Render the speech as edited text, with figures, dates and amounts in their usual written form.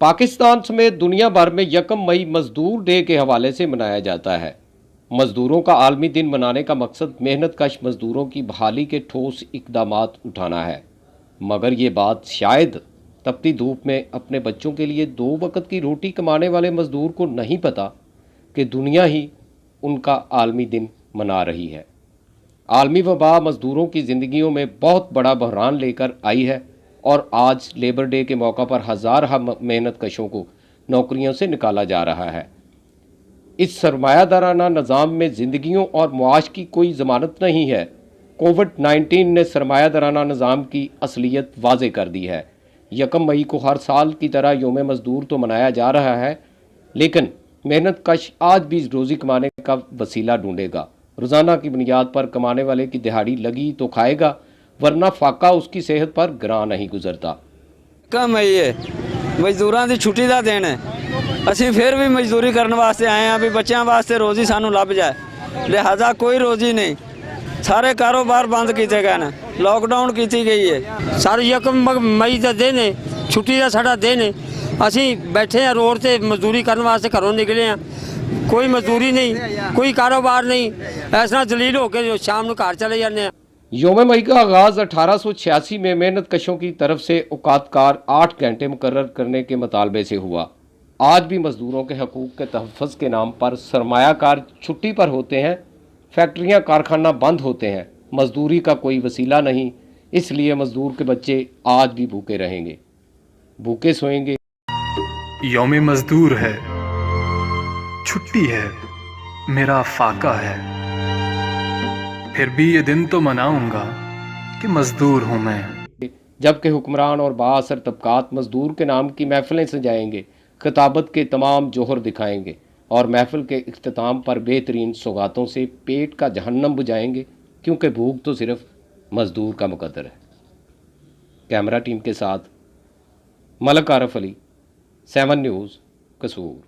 पाकिस्तान समेत दुनिया भर में 1 मई मजदूर डे के हवाले से मनाया जाता है। मजदूरों का आलमी दिन मनाने का मकसद मेहनत कश मजदूरों की बहाली के ठोस इकदामात उठाना है, मगर ये बात शायद तपती धूप में अपने बच्चों के लिए 2 वक्त की रोटी कमाने वाले मजदूर को नहीं पता कि दुनिया ही उनका आलमी दिन मना रही है। आलमी वबा मजदूरों की ज़िंदगियों में बहुत बड़ा बहरान लेकर आई है और आज लेबर डे के मौका पर हज़ार मेहनत कशों को नौकरियों से निकाला जा रहा है। इस सरमायादाराना निज़ाम में ज़िंदगियों और मुआश की कोई ज़मानत नहीं है। कोविड-19 ने सरमायादाराना निज़ाम की असलियत वाज़े कर दी है। 1 मई को हर साल की तरह योम मज़दूर तो मनाया जा रहा है, लेकिन मेहनत कश आज भी रोज़ी कमाने का वसीला ढूंढेगा। रोज़ाना की बुनियाद पर कमाने वाले की दिहाड़ी लगी तो खाएगा, वरना फाका उसकी सेहत पर ग्रां नहीं गुजरता। कम है ये मजदूरां दी छुट्टी दा दिन है। ਅਸੀਂ ਫਿਰ ਵੀ ਮਜ਼ਦੂਰੀ ਕਰਨ ਵਾਸਤੇ ਆਏ ਆ ਵੀ ਬੱਚਿਆਂ ਵਾਸਤੇ ਰੋਜ਼ੀ ਸਾਨੂੰ ਲੱਭ ਜਾਏ, ਲਿਹਾਜ਼ਾ ਕੋਈ ਰੋਜ਼ੀ ਨਹੀਂ। ਸਾਰੇ ਕਾਰੋਬਾਰ ਬੰਦ ਕੀਤੇ ਗਏ ਨੇ, ਲਾਕਡਾਊਨ ਕੀਤੀ ਗਈ ਹੈ। ਸਰ 1 ਮਈ ਦਾ ਦਿਨ ਹੈ, ਛੁੱਟੀ ਦਾ ਸਾਡਾ ਦਿਨ ਹੈ। ਅਸੀਂ ਬੈਠੇ ਆ ਰੋਡ ਤੇ ਮਜ਼ਦੂਰੀ ਕਰਨ ਵਾਸਤੇ ਘਰੋਂ ਨਿਕਲੇ ਆ। ਕੋਈ ਮਜ਼ਦੂਰੀ ਨਹੀਂ, ਕੋਈ ਕਾਰੋਬਾਰ नहीं, ऐसा जलील हो के शाम ਨੂੰ घर चले जाते हैं। योम मई का आगाज़ 1886 में मेहनत कशों की तरफ से औकातकार 8 घंटे मुकर्रर करने के मुतालबे से हुआ। आज भी मज़दूरों के हकूक़ के तहफ़्फ़ुज़ के नाम पर सरमायाकार छुट्टी पर होते हैं, फैक्ट्रियाँ कारखाना बंद होते हैं, मज़दूरी का कोई वसीला नहीं, इसलिए मज़दूर के बच्चे आज भी भूखे रहेंगे, भूखे सोएंगे। यौम मज़दूर है, छुट्टी है, मेरा फाका है, फिर भी ये दिन तो मनाऊंगा कि मज़दूर हूँ मैं। जबकि हुक्मरान और बाअसर तबकात मज़दूर के नाम की महफ़िलें सजाएंगे, खिताबत के तमाम जोहर दिखाएंगे और महफ़िल के इख्तिताम पर बेहतरीन सौगातों से पेट का जहन्नम बुझाएंगे, क्योंकि भूख तो सिर्फ मज़दूर का मुकद्दर है। कैमरा टीम के साथ मलक आरफ अली, 7 न्यूज़, कसूर।